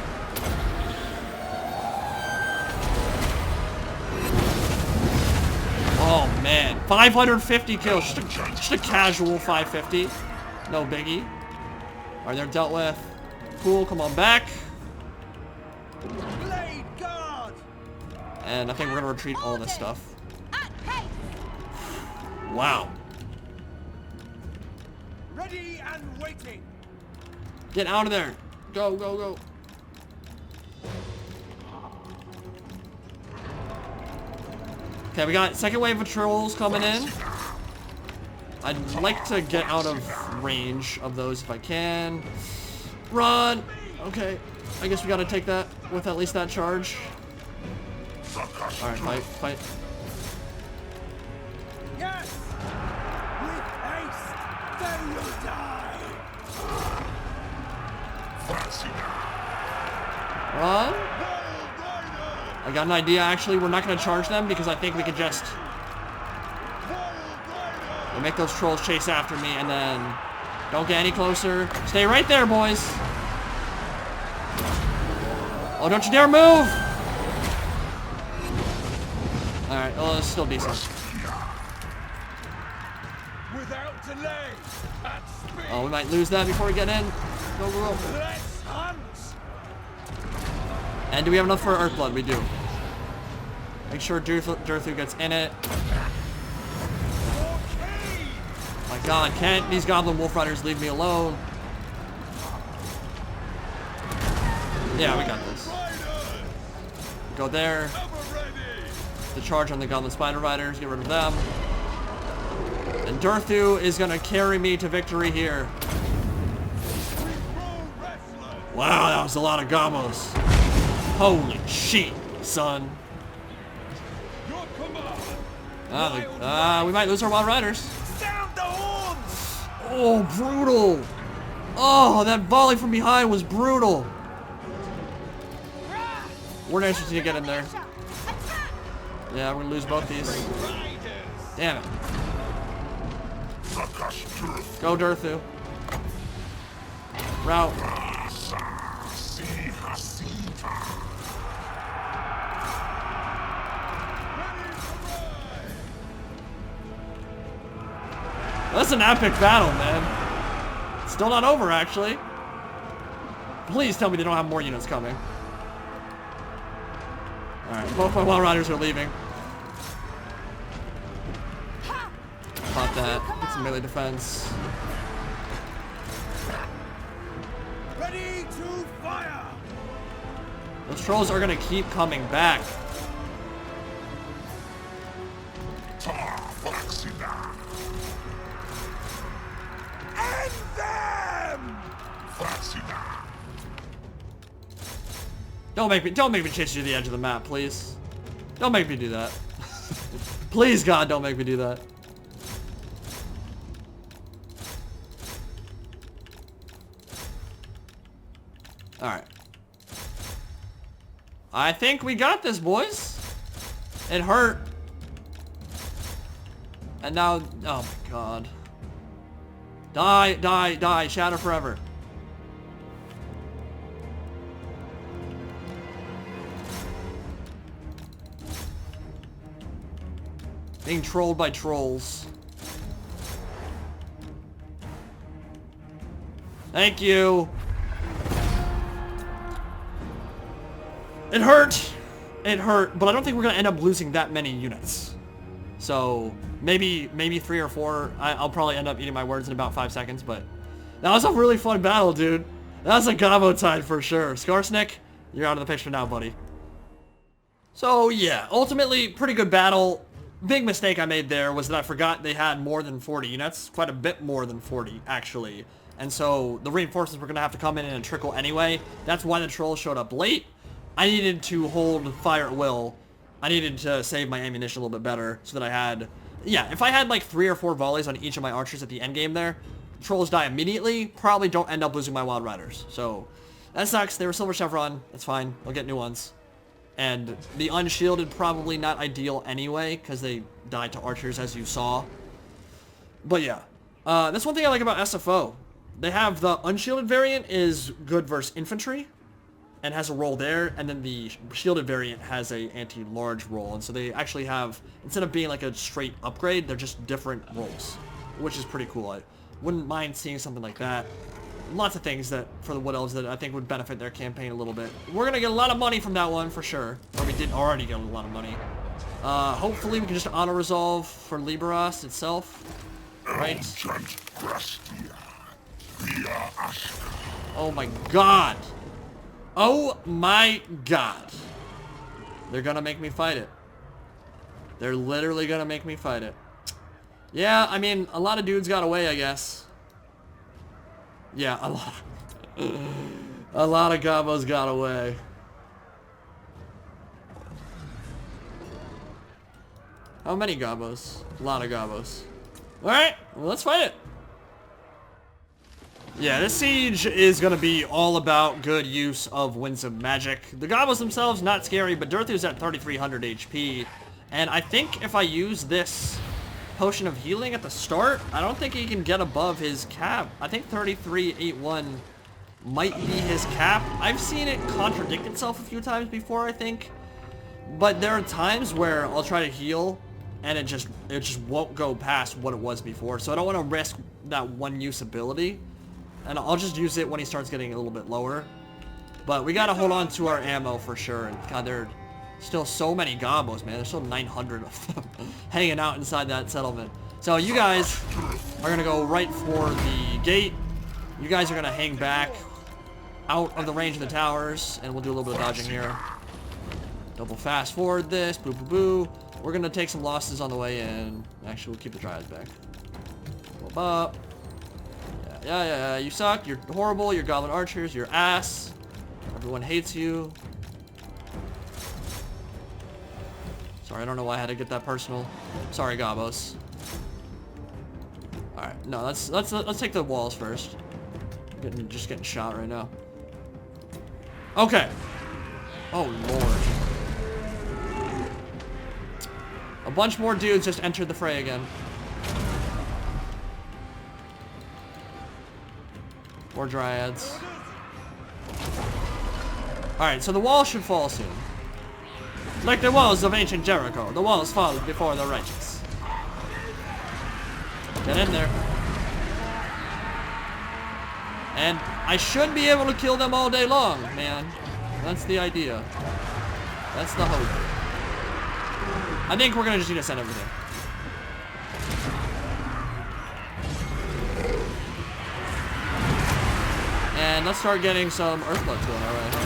Oh man, 550 kills. Just a casual 550. No biggie. Alright, they're dealt with. Cool, come on back. Blade guard. And I think we're gonna retreat all this stuff. At pace! Wow. Ready and waiting. Get out of there. Go, go, go. Okay, we got second wave of trolls coming in. I'd like to get out of range of those if I can. Run! Okay, I guess we gotta take that with at least that charge. Alright, fight. Yes. With haste, they will die. Run! I got an idea, actually. We're not gonna charge them because I think we could just... We'll make those trolls chase after me and then... Don't get any closer. Stay right there, boys! Oh, don't you dare move! Alright, oh, it's still decent. Without delay, at speed. Oh, we might lose that before we get in. Go, go, go. Let's hunt. And do we have enough for Earthblood? We do. Make sure Durthu gets in it. Okay. My god, can't these Goblin Wolf Riders leave me alone? Yeah, we got this. Go there. The charge on the Goblin Spider Riders, get rid of them. And Durthu is gonna carry me to victory here. Wow, that was a lot of Gamos. Holy shit, son. We might lose our Wild Riders. Sound the horns. Oh, brutal. Oh, that volley from behind was brutal. We're not interested to get in there. Yeah, we're gonna lose both these. Damn it. Go, Durthu. Route. That's an epic battle, man. Still not over, actually. Please tell me they don't have more units coming. Alright, both my Wild Riders are leaving. Pop that. Get some melee defense. Ready to fire. Those trolls are gonna keep coming back. End them. Don't make me chase you to the edge of the map, please. Don't make me do that. Please, God, don't make me do that. Alright. I think we got this, boys. It hurt. And now, oh my god. Die, die, die, shatter forever. Being trolled by trolls. Thank you. It hurt. It hurt, but I don't think we're gonna end up losing that many units. So, Maybe 3 or 4. I'll probably end up eating my words in about 5 seconds, but that was a really fun battle, dude. That was a Gobbo Tide for sure. Skarsnik, you're out of the picture now, buddy. So yeah, ultimately, pretty good battle. Big mistake I made there was that I forgot they had more than 40 units. Quite a bit more than 40, actually. And so the reinforcements were going to have to come in and trickle anyway. That's why the trolls showed up late. I needed to hold fire at will. I needed to save my ammunition a little bit better so that I had... Yeah, if I had like 3 or 4 volleys on each of my archers at the end game there, trolls die immediately, probably don't end up losing my Wild Riders. So that sucks. They were Silver Chevron. That's fine. I'll get new ones. And the unshielded probably not ideal anyway because they died to archers as you saw. But yeah, that's one thing I like about SFO. They have the unshielded variant is good versus infantry and has a role there, and then the shielded variant has a anti-large role, and so they actually have, instead of being like a straight upgrade, they're just different roles, which is pretty cool. I wouldn't mind seeing something like that. Lots of things that for the Wood Elves that I think would benefit their campaign a little bit. We're gonna get a lot of money from that one for sure, or we did already get a lot of money. Hopefully we can just auto resolve for Libros itself, right? Oh my god. Oh my god. They're gonna make me fight it. They're literally gonna make me fight it. Yeah, I mean, a lot of dudes got away, I guess. Yeah, a lot. A lot of Gobbos got away. How many Gobbos? A lot of Gobbos. Alright, well, let's fight it. Yeah, this siege is going to be all about good use of Winds of Magic. The Gobbos themselves, not scary, but Durthu's at 3,300 HP. And I think if I use this Potion of Healing at the start, I don't think he can get above his cap. I think 3381 might be his cap. I've seen it contradict itself a few times before, I think. But there are times where I'll try to heal, and it just won't go past what it was before. So I don't want to risk that one use ability. And I'll just use it when he starts getting a little bit lower. But we gotta hold on to our ammo for sure. And God, there are still so many Gobbos, man. There's still 900 of them hanging out inside that settlement. So you guys are gonna go right for the gate. You guys are gonna hang back out of the range of the towers. And we'll do a little bit of dodging here. Double fast forward this. Boo, boo, boo. We're gonna take some losses on the way in. Actually, we'll keep the Dryads back. Up, up. Yeah, you suck, you're horrible, you're Goblin Archers, you're ass. Everyone hates you. Sorry, I don't know why I had to get that personal. Sorry, Gobbos. Alright, no, let's take the walls first. Just getting shot right now. Okay. Oh, Lord. A bunch more dudes just entered the fray again. More Dryads. Alright, so the wall should fall soon. Like the walls of ancient Jericho, the walls fall before the righteous. Get in there. And I should be able to kill them all day long, man. That's the idea. That's the hope. I think we're gonna just need to send everything. And let's start getting some Earthbloods going our way, huh?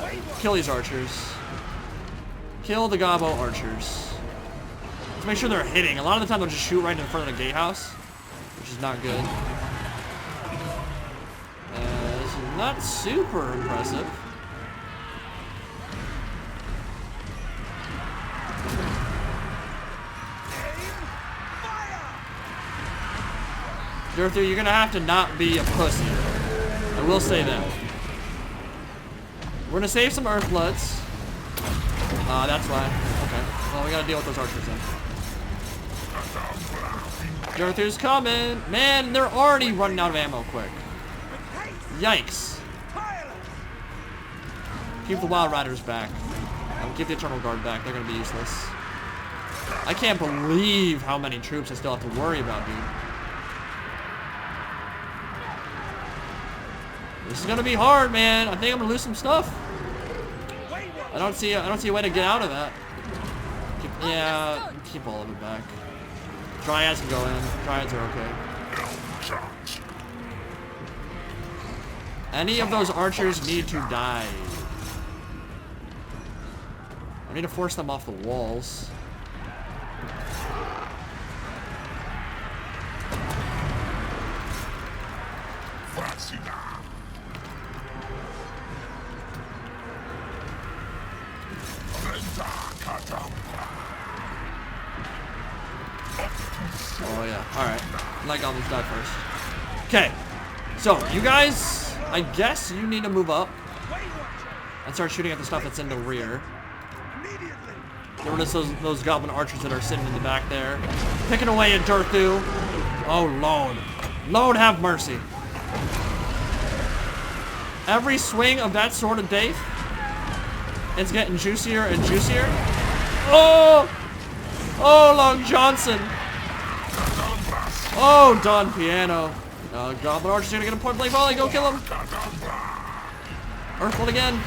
Yeah. Kill these archers. Kill the Gobbo archers. Let's make sure they're hitting. A lot of the time they'll just shoot right in front of the gatehouse, which is not good. This is not super impressive. Durthu, you're gonna have to not be a pussy. I will say that. We're gonna save some Earthbloods. That's why. Okay. Well, we gotta deal with those archers then. Durthu's coming. Man, they're already running out of ammo quick. Yikes. Keep the Wild Riders back. Keep the Eternal Guard back. They're gonna be useless. I can't believe how many troops I still have to worry about, dude. This is gonna be hard, man. I think I'm gonna lose some stuff. I don't see a way to get out of that. Keep all of it back. Dryads can go in. Dryads are okay. Any of those archers need to die. I need to force them off the walls. Oh yeah, alright. Light goblins die first. Okay, so you guys, I guess you need to move up and start shooting at the stuff that's in the rear. Get rid of those goblin archers that are sitting in the back there. Picking away at Durthu. Oh Lord. Lord have mercy. Every swing of that sword of Dave, it's getting juicier and juicier. Oh! Oh, Long Johnson. Oh, Don Piano. Goblin Archer's gonna get a point blank volley. Go kill him. Earthbolt again.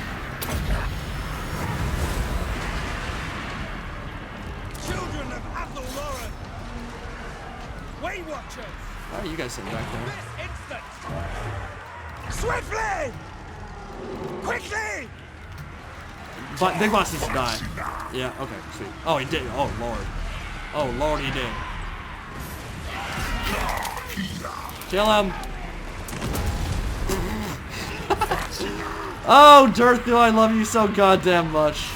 Children of Athel Loren. Way Watchers. Why are you guys sitting back there? This instant. Swiftly. Quickly. But Big Boss needs to die. Yeah, okay, sweet. Oh, he did. Oh, Lord. Oh, Lord, he did. Kill him. Oh, Durthu, I love you so goddamn much.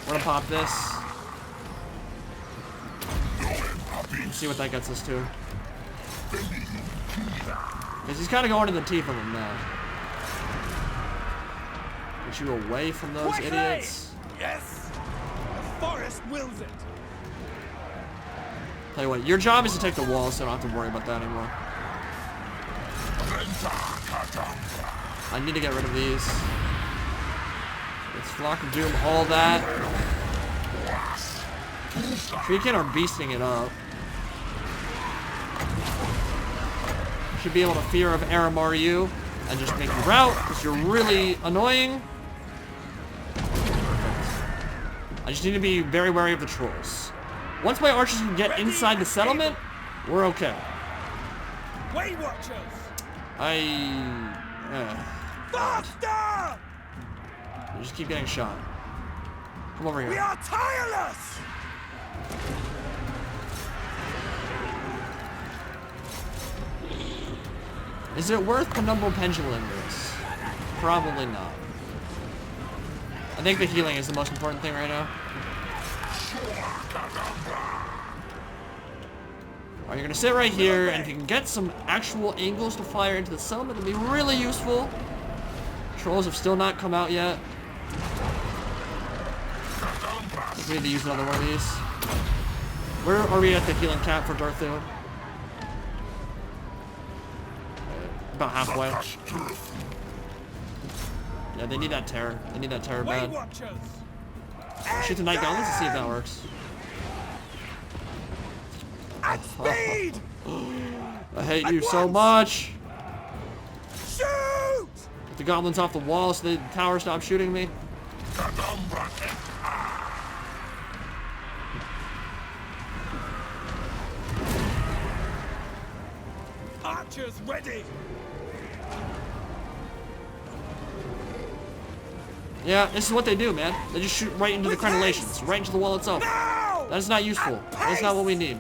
We're gonna pop this. Let's see what that gets us to. Because he's kind of going to the teeth of him now. Get you away from those idiots. Yes. The forest wills it. Tell you what, your job is to take the wall, so I don't have to worry about that anymore. I need to get rid of these. It's Flock of Doom, all that. Freaking are beasting it up. Should be able to fear of Aramaru and just make you rout because you're really annoying. I just need to be very wary of the trolls. Once my archers can get inside the settlement, we're okay. Way Watchers. Faster! You just keep getting shot. Come over We here. are tireless. Is it worth Penumbral Pendulum this? Probably not. I think the healing is the most important thing right now. Alright, you're gonna sit right here, and if you can get some actual angles to fire into the settlement, it'll be really useful. Trolls have still not come out yet. I think we need to use another one of these. Where are we at the healing cap for Durthu? About halfway. Yeah, they need that terror. They need that terror Way bad. Watchers. Shoot the Night Goblins to see if that works. At speed. I hate you so much. Shoot. Get the goblins off the wall so the tower stops shooting me. Archers ready. Yeah, this is what they do, man. They just shoot right into the crenellations, right into the wall itself. Now. That is not useful. That's not what we need.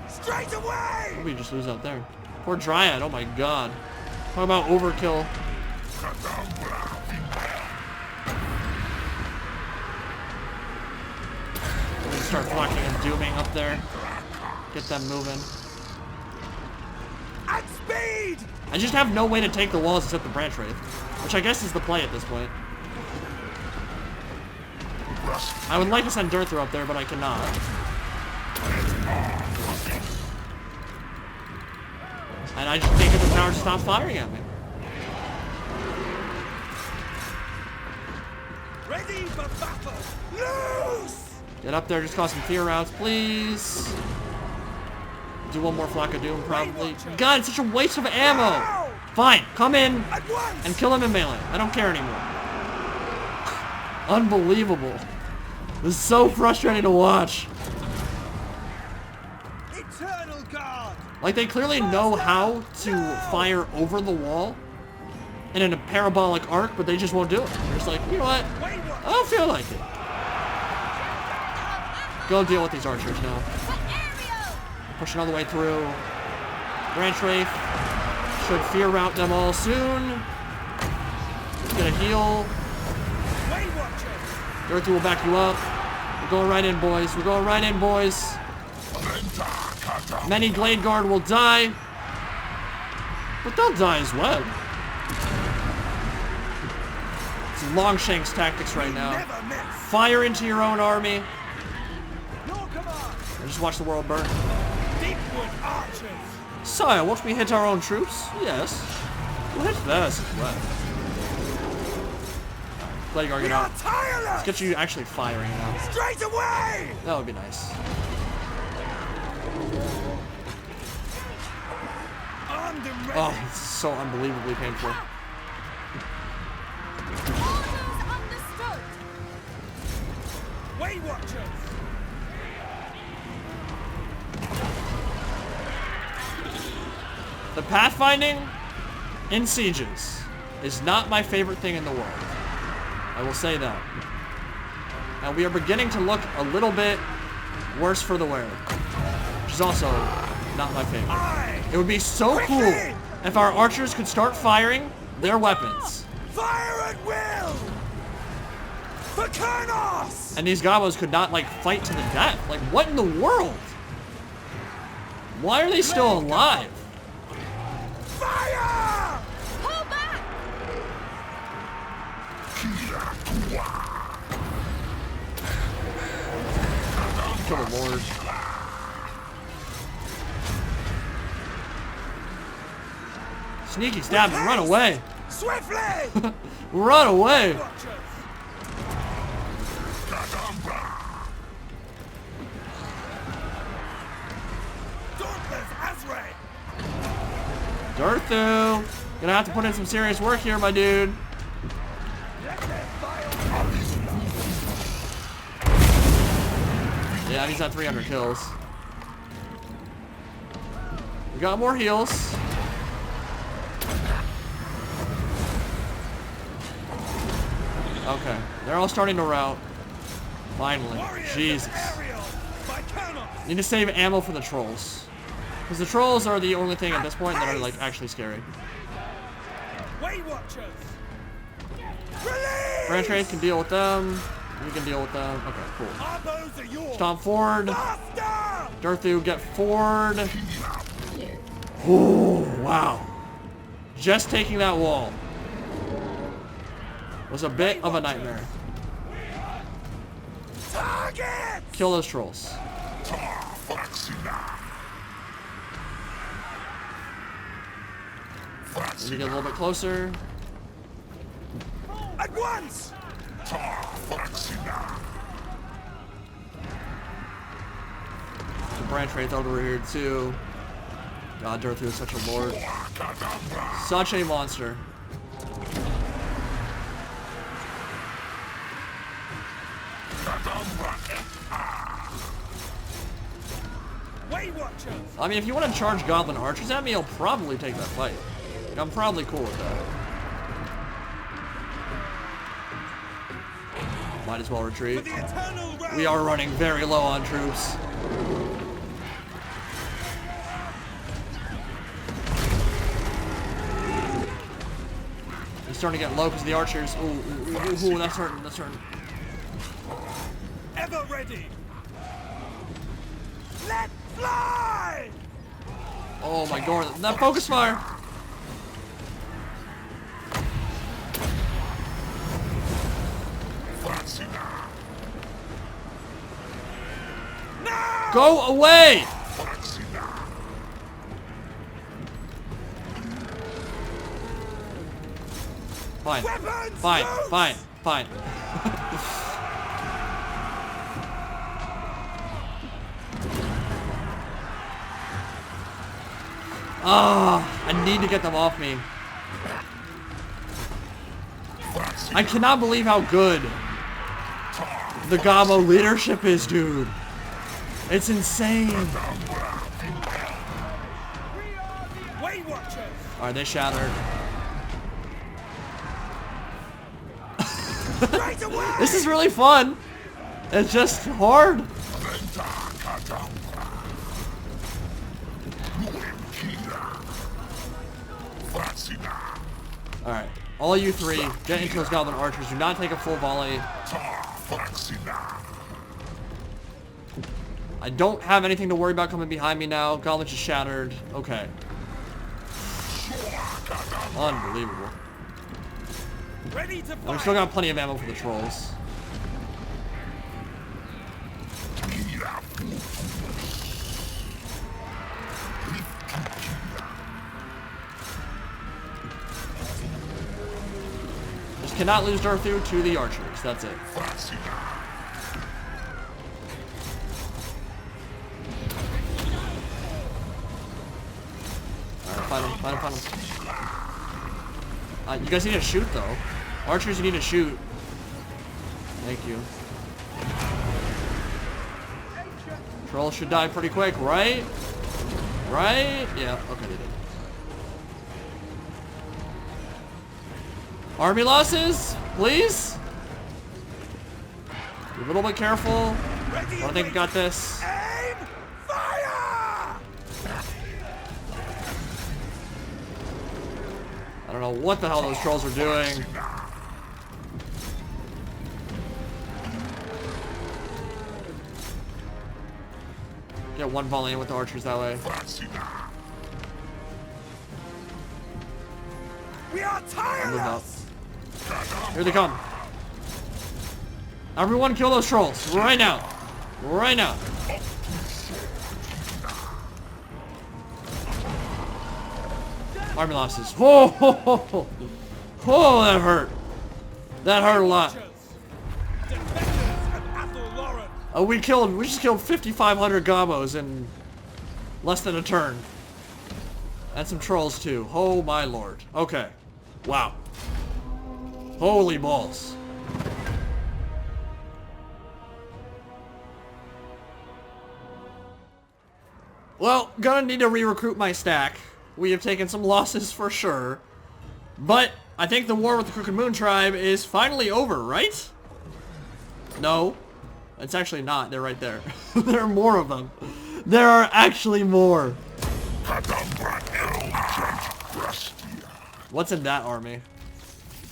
Straight away. We just lose out there. Poor Dryad, oh my god. Talk about overkill. We're gonna start flocking and dooming up there. Get them moving. At speed. I just have no way to take the walls except the branch wraith, which I guess is the play at this point. I would like to send Durthu up there, but I cannot. And I just can't get the tower to stop firing at me. Ready for battle. Loose. Get up there, just cause some fear rounds, please. Do one more Flock of Doom, probably. God, it's such a waste of ammo! Fine, come in and kill him in melee. I don't care anymore. Unbelievable. This is so frustrating to watch. Eternal guard. Like, they clearly know how to fire over the wall and in a parabolic arc, but they just won't do it. They're just like, you know what? I don't feel like it. Go deal with these archers now. Pushing all the way through. Branch Wraith should fear route them all soon. Get a heal. Durthu will back you up. We're going right in, boys. We're going right in, boys. Many Glade Guard will die. But they'll die as well. It's Longshank's tactics right now. Fire into your own army. And just watch the world burn. Sire, won't we hit our own troops? Yes. We'll hit theirs as well. Glade Guard, get out. Let's get you actually firing now. Straight away! That would be nice. Oh, it's so unbelievably painful. Orders understood. Way Watchers! The pathfinding in sieges is not my favorite thing in the world. I will say that. And we are beginning to look a little bit worse for the wearer, which is also not my favorite. It would be so cool if our archers could start firing their weapons. Fire at will! For Kurnos! And these goblins could not, like, fight to the death. Like, what in the world? Why are they still alive? Fire! Pull back! Kill the Lord. Sneaky stab and run away. Swiftly! Run away. Durthu, gonna have to put in some serious work here, my dude. Yeah, he's at 300 kills. We got more heals. Okay, they're all starting to rout. Finally. Jesus. Need to save ammo for the trolls. Because the trolls are the only thing at this point that are, like, actually scary. Branch Wraith can deal with them. We can deal with them. Okay, cool. Stomp forward. Durthu, get forward. Ooh, wow. Just taking that wall was a bit of a nightmare. Kill those trolls. Let me get a little bit closer. At once! The Branch Wraith over here too. God, Durthu is such a lord. Such a monster. I mean, if you want to charge Goblin Archers at me, I'll probably take that fight. I'm probably cool with that. Might as well retreat. We are running very low on troops. He's starting to get low because of the archers. Ooh, that's hurting, that's hurting. Ever ready. Let fly! Oh my god, that focus fire! No! Go away! Fine. Fine. Fine. Fine. Oh, I need to get them off me. I cannot believe how good the Gobbo leadership is, dude. It's insane. Way Watchers! Alright, they shattered. Right away! This is really fun. It's just hard. Alright, all you three, get into those goblin archers. Do not take a full volley. I don't have anything to worry about coming behind me now. Goblins just shattered. Okay. Unbelievable. Ready to We fight! still got plenty of ammo for the trolls. Just cannot lose Durthu to the archers. That's it. Alright, find him, find him, find him. You guys need to shoot, though. Archers, you need to shoot. Thank you. Trolls should die pretty quick, right? Right? Yeah, okay, they did. Army losses, please? Be a little bit careful. I don't think we got this. Aim! Fire! I don't know what the hell those trolls are doing. Get one volley in with the archers that way. We are Move up. tireless! Here they come. Everyone kill those trolls. Right now. Right now. Army losses. Oh, ho, ho, ho. Oh, that hurt. That hurt a lot. Defenders of Athel Loren! We just killed 5,500 gobbos in less than a turn. And some trolls too. Oh my lord. Okay. Wow. Holy balls. Well, gonna need to re-recruit my stack. We have taken some losses for sure. But I think the war with the Crooked Moon tribe is finally over, right? No. It's actually not. They're right there. There are more of them. There are actually more. What's in that army?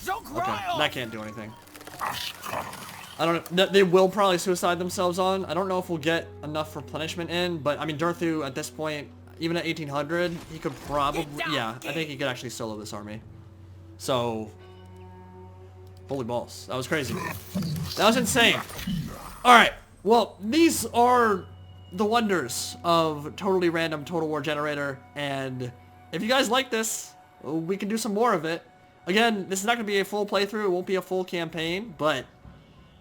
Don't Okay, cry off! that can't do anything. I don't know. They will probably suicide themselves on. I don't know if we'll get enough replenishment in, but I mean, Durthu at this point, even at 1800, he could probably, yeah, I think he could actually solo this army. So, holy balls, that was crazy. That was insane. All right, well, these are the wonders of totally random Total War Generator, and if you guys like this, we can do some more of it. Again, this is not going to be a full playthrough. It won't be a full campaign, but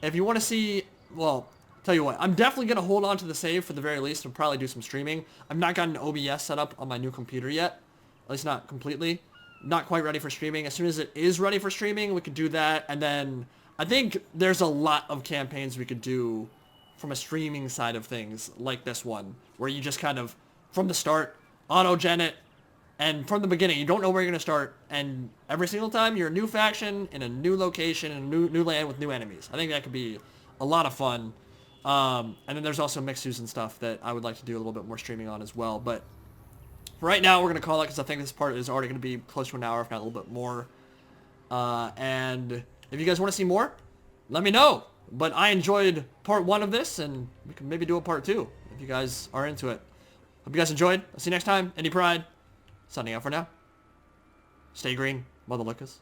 if you want to see, well, tell you what, I'm definitely going to hold on to the save for the very least and probably do some streaming. I've not gotten OBS set up on my new computer yet, at least not completely. Not quite ready for streaming. As soon as it is ready for streaming, we could do that, and then I think there's a lot of campaigns we could do from a streaming side of things, like this one, where you just kind of, from the start, auto-gen it, and from the beginning, you don't know where you're going to start, and every single time, you're a new faction, in a new location, in a new land with new enemies. I think that could be a lot of fun. And then there's also mixed-use and stuff that I would like to do a little bit more streaming on as well, but for right now, we're going to call it, because I think this part is already going to be close to an hour, if not a little bit more. And if you guys want to see more, let me know. But I enjoyed part 1 of this, and we can maybe do a part 2, if you guys are into it. Hope you guys enjoyed. I'll see you next time. Indie Pride. Signing out for now. Stay green, mother lookers.